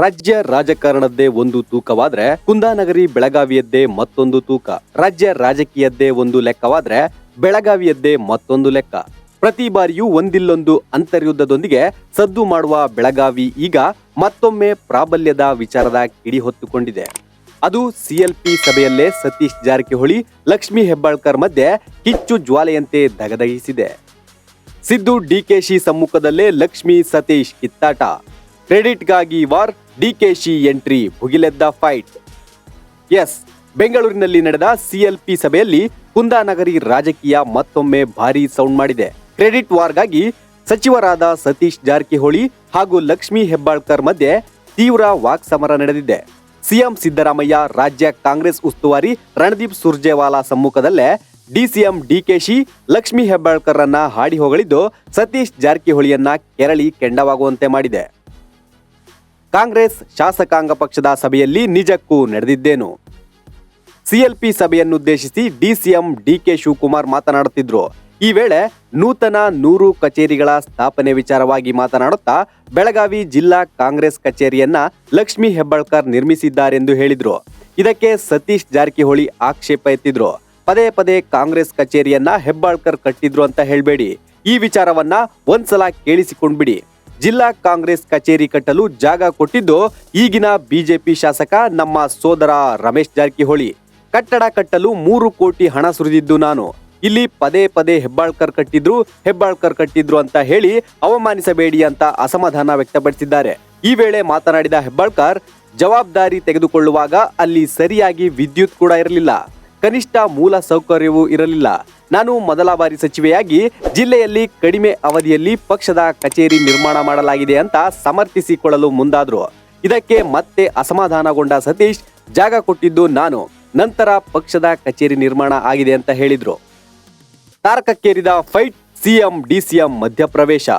ರಾಜ್ಯ ರಾಜಕಾರಣದ್ದೇ ಒಂದು ತೂಕವಾದ್ರೆ ಕುಂದಾನಗರಿ ಬೆಳಗಾವಿಯದ್ದೇ ಮತ್ತೊಂದು ತೂಕ. ರಾಜ್ಯ ರಾಜಕೀಯದ್ದೇ ಒಂದು ಲೆಕ್ಕವಾದ್ರೆ ಬೆಳಗಾವಿಯದ್ದೇ ಮತ್ತೊಂದು ಲೆಕ್ಕ. ಪ್ರತಿ ಬಾರಿಯೂ ಒಂದಿಲ್ಲೊಂದು ಅಂತರ್ಯುದ್ಧದೊಂದಿಗೆ ಸದ್ದು ಮಾಡುವ ಬೆಳಗಾವಿ ಈಗ ಮತ್ತೊಮ್ಮೆ ಪ್ರಾಬಲ್ಯದ ವಿಚಾರದ ಕಿಡಿ ಹೊತ್ತುಕೊಂಡಿದೆ. ಅದು ಸಿಎಲ್ಪಿ ಸಭೆಯಲ್ಲೇ ಸತೀಶ್ ಜಾರಕಿಹೊಳಿ, ಲಕ್ಷ್ಮೀ ಹೆಬ್ಬಾಳ್ಕರ್ ಮಧ್ಯೆ ಕಿಚ್ಚು ಜ್ವಾಲೆಯಂತೆ ಧಗಧಗಿಸಿದೆ. ಸಿದ್ದು ಡಿಕೆಶಿ ಸಮ್ಮುಖದಲ್ಲೇ ಲಕ್ಷ್ಮೀ ಸತೀಶ್ ಕಿತ್ತಾಟ. ಕ್ರೆಡಿಟ್ಗಾಗಿ ವಾರ್, ಡಿಕೆಶಿ ಎಂಟ್ರಿ, ಭುಗಿಲೆದ್ದ ಫೈಟ್. ಎಸ್, ಬೆಂಗಳೂರಿನಲ್ಲಿ ನಡೆದ ಸಿಎಲ್ಪಿ ಸಭೆಯಲ್ಲಿ ಕುಂದಾನಗರಿ ರಾಜಕೀಯ ಮತ್ತೊಮ್ಮೆ ಭಾರೀ ಸೌಂಡ್ ಮಾಡಿದೆ. ಕ್ರೆಡಿಟ್ ವಾರ್ಗಾಗಿ ಸಚಿವರಾದ ಸತೀಶ್ ಜಾರಕಿಹೊಳಿ ಹಾಗೂ ಲಕ್ಷ್ಮೀ ಹೆಬ್ಬಾಳ್ಕರ್ ಮಧ್ಯೆ ತೀವ್ರ ವಾಕ್ಸಮರ ನಡೆದಿದೆ. ಸಿಎಂ ಸಿದ್ದರಾಮಯ್ಯ, ರಾಜ್ಯ ಕಾಂಗ್ರೆಸ್ ಉಸ್ತುವಾರಿ ರಣದೀಪ್ ಸುರ್ಜೇವಾಲಾ ಸಮ್ಮುಖದಲ್ಲೇ ಡಿಸಿಎಂ ಡಿಕೆಶಿ ಲಕ್ಷ್ಮೀ ಹೆಬ್ಬಾಳ್ಕರ್ರನ್ನ ಹಾಡಿ ಹೊಗಳಿದ್ದು ಸತೀಶ್ ಜಾರಕಿಹೊಳಿಯನ್ನ ಕೆರಳಿ ಕೆಂಡವಾಗುವಂತೆ ಮಾಡಿದೆ. ಕಾಂಗ್ರೆಸ್ ಶಾಸಕಾಂಗ ಪಕ್ಷದ ಸಭೆಯಲ್ಲಿ ನಿಜಕ್ಕೂ ನಡೆದಿದ್ದೇನು? ಸಿಎಲ್ಪಿ ಸಭೆಯನ್ನುದ್ದೇಶಿಸಿ ಡಿಸಿಎಂ ಡಿಕೆ ಶಿವಕುಮಾರ್ ಮಾತನಾಡುತ್ತಿದ್ರು. ಈ ವೇಳೆ ನೂತನ 100 ಕಚೇರಿಗಳ ಸ್ಥಾಪನೆ ವಿಚಾರವಾಗಿ ಮಾತನಾಡುತ್ತಾ ಬೆಳಗಾವಿ ಜಿಲ್ಲಾ ಕಾಂಗ್ರೆಸ್ ಕಚೇರಿಯನ್ನ ಲಕ್ಷ್ಮೀ ಹೆಬ್ಬಾಳ್ಕರ್ ನಿರ್ಮಿಸಿದ್ದಾರೆಂದು ಹೇಳಿದ್ರು. ಇದಕ್ಕೆ ಸತೀಶ್ ಜಾರಕಿಹೊಳಿ ಆಕ್ಷೇಪ ಎತ್ತಿದ್ರು. ಪದೇ ಪದೇ ಕಾಂಗ್ರೆಸ್ ಕಚೇರಿಯನ್ನ ಹೆಬ್ಬಾಳ್ಕರ್ ಕಟ್ಟಿದ್ರು ಅಂತ ಹೇಳ್ಬೇಡಿ. ಈ ವಿಚಾರವನ್ನ ಒಂದ್ಸಲ ಕೇಳಿಸಿಕೊಂಡ್ಬಿಡಿ. ಜಿಲ್ಲಾ ಕಾಂಗ್ರೆಸ್ ಕಚೇರಿ ಕಟ್ಟಲು ಜಾಗ ಕೊಟ್ಟಿದ್ದು ಈಗಿನ ಬಿಜೆಪಿ ಶಾಸಕ ನಮ್ಮ ಸೋದರ ರಮೇಶ್ ಜಾರಕಿಹೊಳಿ. ಕಟ್ಟಡ ಕಟ್ಟಲು 3 ಕೋಟಿ ಹಣ ಸುರಿದಿದ್ದು ನಾನು. ಇಲ್ಲಿ ಪದೇ ಪದೇ ಹೆಬ್ಬಾಳ್ಕರ್ ಕಟ್ಟಿದ್ರು ಅಂತ ಹೇಳಿ ಅವಮಾನಿಸಬೇಡಿ ಅಂತ ಅಸಮಾಧಾನ ವ್ಯಕ್ತಪಡಿಸಿದ್ದಾರೆ. ಈ ವೇಳೆ ಮಾತನಾಡಿದ ಹೆಬ್ಬಾಳ್ಕರ್, ಜವಾಬ್ದಾರಿ ತೆಗೆದುಕೊಳ್ಳುವಾಗ ಅಲ್ಲಿ ಸರಿಯಾಗಿ ವಿದ್ಯುತ್ ಕೂಡ ಇರಲಿಲ್ಲ, ಕನಿಷ್ಠ ಮೂಲ ಸೌಕರ್ಯವೂ ಇರಲಿಲ್ಲ. ನಾನು ಮೊದಲ ಬಾರಿ ಸಚಿವೆಯಾಗಿ ಜಿಲ್ಲೆಯಲ್ಲಿ ಕಡಿಮೆ ಅವಧಿಯಲ್ಲಿ ಪಕ್ಷದ ಕಚೇರಿ ನಿರ್ಮಾಣ ಮಾಡಲಾಗಿದೆ ಅಂತ ಸಮರ್ಥಿಸಿಕೊಳ್ಳಲು ಮುಂದಾದ್ರು. ಇದಕ್ಕೆ ಮತ್ತೆ ಅಸಮಾಧಾನಗೊಂಡ ಸತೀಶ್, ಜಾಗ ಕೊಟ್ಟಿದ್ದು ನಾನು, ನಂತರ ಪಕ್ಷದ ಕಚೇರಿ ನಿರ್ಮಾಣ ಆಗಿದೆ ಅಂತ ಹೇಳಿದ್ರು. ತಾರಕಕ್ಕೇರಿದ ಫೈಟ್, ಸಿಎಂ ಡಿಸಿಎಂ ಮಧ್ಯಪ್ರವೇಶ.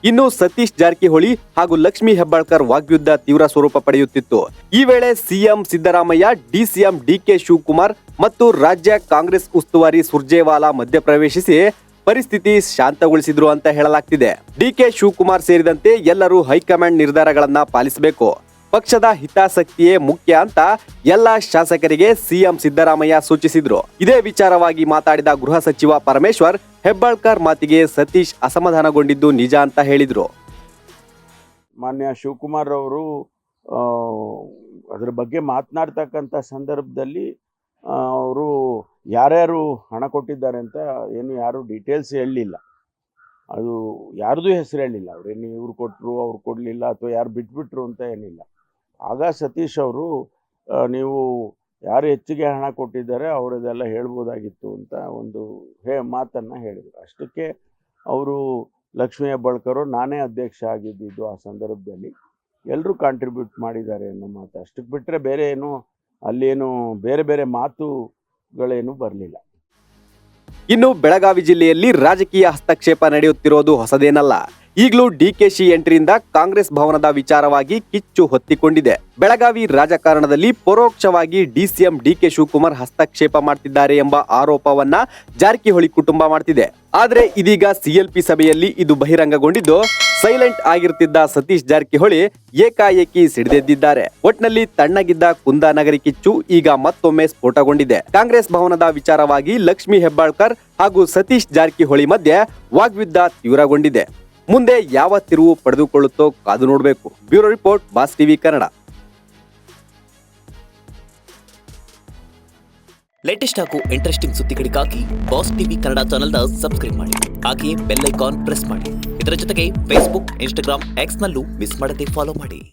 ಇನ್ನು ಸತೀಶ್ ಜಾರಕಿಹೊಳಿ ಹಾಗೂ ಲಕ್ಷ್ಮೀ ಹೆಬ್ಬಾಳ್ಕರ್ ವಾಗ್ಯುದ್ಧ ತೀವ್ರ ಸ್ವರೂಪ ಪಡೆಯುತ್ತಿತ್ತು. ಈ ವೇಳೆ ಸಿಎಂ ಸಿದ್ದರಾಮಯ್ಯ, ಡಿಸಿಎಂ ಡಿಕೆ ಶಿವಕುಮಾರ್ ಮತ್ತು ರಾಜ್ಯ ಕಾಂಗ್ರೆಸ್ ಉಸ್ತುವಾರಿ ಸುರ್ಜೇವಾಲಾ ಮಧ್ಯಪ್ರವೇಶಿಸಿ ಪರಿಸ್ಥಿತಿ ಶಾಂತಗೊಳಿಸಿದ್ರು ಅಂತ ಹೇಳಲಾಗ್ತಿದೆ. ಡಿಕೆ ಶಿವಕುಮಾರ್ ಸೇರಿದಂತೆ ಎಲ್ಲರೂ ಹೈಕಮಾಂಡ್ ನಿರ್ಧಾರಗಳನ್ನ ಪಾಲಿಸಬೇಕು, ಪಕ್ಷದ ಹಿತಾಸಕ್ತಿಯೇ ಮುಖ್ಯ ಅಂತ ಎಲ್ಲ ಶಾಸಕರಿಗೆ ಸಿಎಂ ಸಿದ್ದರಾಮಯ್ಯ ಸೂಚಿಸಿದ್ರು. ಇದೇ ವಿಚಾರವಾಗಿ ಮಾತಾಡಿದ ಗೃಹ ಸಚಿವ ಪರಮೇಶ್ವರ್, ಹೆಬ್ಬಾಳ್ಕರ್ ಮಾತಿಗೆ ಸತೀಶ್ ಅಸಮಾಧಾನಗೊಂಡಿದ್ದು ನಿಜ ಅಂತ ಹೇಳಿದ್ರು. ಮಾನ್ಯ ಶಿವಕುಮಾರ್ ಅವರು ಅದರ ಬಗ್ಗೆ ಮಾತನಾಡ್ತಕ್ಕಂಥ ಸಂದರ್ಭದಲ್ಲಿ ಅವರು ಯಾರ್ಯಾರು ಹಣ ಕೊಟ್ಟಿದ್ದಾರೆ ಅಂತ ಏನು ಯಾರು ಡೀಟೇಲ್ಸ್ ಹೇಳಲಿಲ್ಲ. ಅದು ಯಾರ್ದು ಹೆಸರು ಹೇಳಿಲ್ಲ. ಅವ್ರೇನು ಇವ್ರು ಕೊಟ್ಟರು, ಅವ್ರು ಕೊಡಲಿಲ್ಲ, ಅಥವಾ ಯಾರು ಬಿಟ್ಬಿಟ್ರು ಅಂತ ಏನಿಲ್ಲ. ಆಗ ಸತೀಶ್ ಅವರು ನೀವು ಯಾರು ಹೆಚ್ಚಿಗೆ ಹಣ ಕೊಟ್ಟಿದ್ದಾರೆ ಅವರದೆಲ್ಲ ಹೇಳ್ಬೋದಾಗಿತ್ತು ಅಂತ ಒಂದು ಮಾತನ್ನು ಹೇಳಿದರು. ಅಷ್ಟಕ್ಕೆ ಅವರು ಲಕ್ಷ್ಮೀ ಹೆಬ್ಬಾಳ್ಕರ್, ನಾನೇ ಅಧ್ಯಕ್ಷ ಆಗಿದ್ದು ಆ ಸಂದರ್ಭದಲ್ಲಿ, ಎಲ್ಲರೂ ಕಾಂಟ್ರಿಬ್ಯೂಟ್ ಮಾಡಿದ್ದಾರೆ ಅನ್ನೋ ಮಾತು. ಅಷ್ಟಕ್ಕೆ ಬಿಟ್ಟರೆ ಬೇರೆ ಏನು ಅಲ್ಲೇನು ಬೇರೆ ಬೇರೆ ಮಾತುಗಳೇನು ಬರಲಿಲ್ಲ. ಇನ್ನು ಬೆಳಗಾವಿ ಜಿಲ್ಲೆಯಲ್ಲಿ ರಾಜಕೀಯ ಹಸ್ತಕ್ಷೇಪ ನಡೆಯುತ್ತಿರೋದು ಹೊಸದೇನಲ್ಲ. ಈಗಲೂ ಡಿಕೆಶಿ ಎಂಟ್ರಿಯಿಂದ ಕಾಂಗ್ರೆಸ್ ಭವನದ ವಿಚಾರವಾಗಿ ಕಿಚ್ಚು ಹೊತ್ತಿಕೊಂಡಿದೆ. ಬೆಳಗಾವಿ ರಾಜಕಾರಣದಲ್ಲಿ ಪರೋಕ್ಷವಾಗಿ ಡಿಸಿಎಂ ಡಿಕೆ ಶಿವಕುಮಾರ್ ಹಸ್ತಕ್ಷೇಪ ಮಾಡ್ತಿದ್ದಾರೆ ಎಂಬ ಆರೋಪವನ್ನ ಜಾರಕಿಹೊಳಿ ಕುಟುಂಬ ಮಾಡ್ತಿದೆ. ಆದ್ರೆ ಇದೀಗ ಸಿಎಲ್ಪಿ ಸಭೆಯಲ್ಲಿ ಇದು ಬಹಿರಂಗಗೊಂಡಿದ್ದು ಸೈಲೆಂಟ್ ಆಗಿರ್ತಿದ್ದ ಸತೀಶ್ ಜಾರಕಿಹೊಳಿ ಏಕಾಏಕಿ ಸಿಡಿದೆದ್ದಿದ್ದಾರೆ. ಒಟ್ನಲ್ಲಿ ತಣ್ಣಗಿದ್ದ ಕುಂದಾನಗರಿ ಕಿಚ್ಚು ಈಗ ಮತ್ತೊಮ್ಮೆ ಸ್ಫೋಟಗೊಂಡಿದೆ. ಕಾಂಗ್ರೆಸ್ ಭವನದ ವಿಚಾರವಾಗಿ ಲಕ್ಷ್ಮೀ ಹೆಬ್ಬಾಳ್ಕರ್ ಹಾಗೂ ಸತೀಶ್ ಜಾರಕಿಹೊಳಿ ಮಧ್ಯೆ ವಾಗ್ಯುದ್ಧ ತೀವ್ರಗೊಂಡಿದೆ. ಮುಂದೆ ಯಾವ ತಿರುವು ಪಡೆದುಕೊಳ್ಳುತ್ತೋ ಕಾದು ನೋಡಬೇಕು. Bureau report, boss TV Kannada. Latest ಹಾಗೂ ಇಂಟ್ರೆಸ್ಟಿಂಗ್ ಸುದ್ದಿಗಳಿಗಾಗಿ ಬಾಸ್ ಟಿವಿ ಕನ್ನಡ ಚಾನೆಲ್ನ ಸಬ್ಸ್ಕ್ರೈಬ್ ಮಾಡಿ. ಹಾಗೆಯೇ ಬೆಲ್ ಐಕಾನ್ ಪ್ರೆಸ್ ಮಾಡಿ. ಇದರ ಜೊತೆಗೆ ಫೇಸ್ಬುಕ್, ಇನ್ಸ್ಟಾಗ್ರಾಮ್, ಎಕ್ಸ್ ನಲ್ಲೂ ಮಿಸ್ ಮಾಡದೆ ಫಾಲೋ ಮಾಡಿ.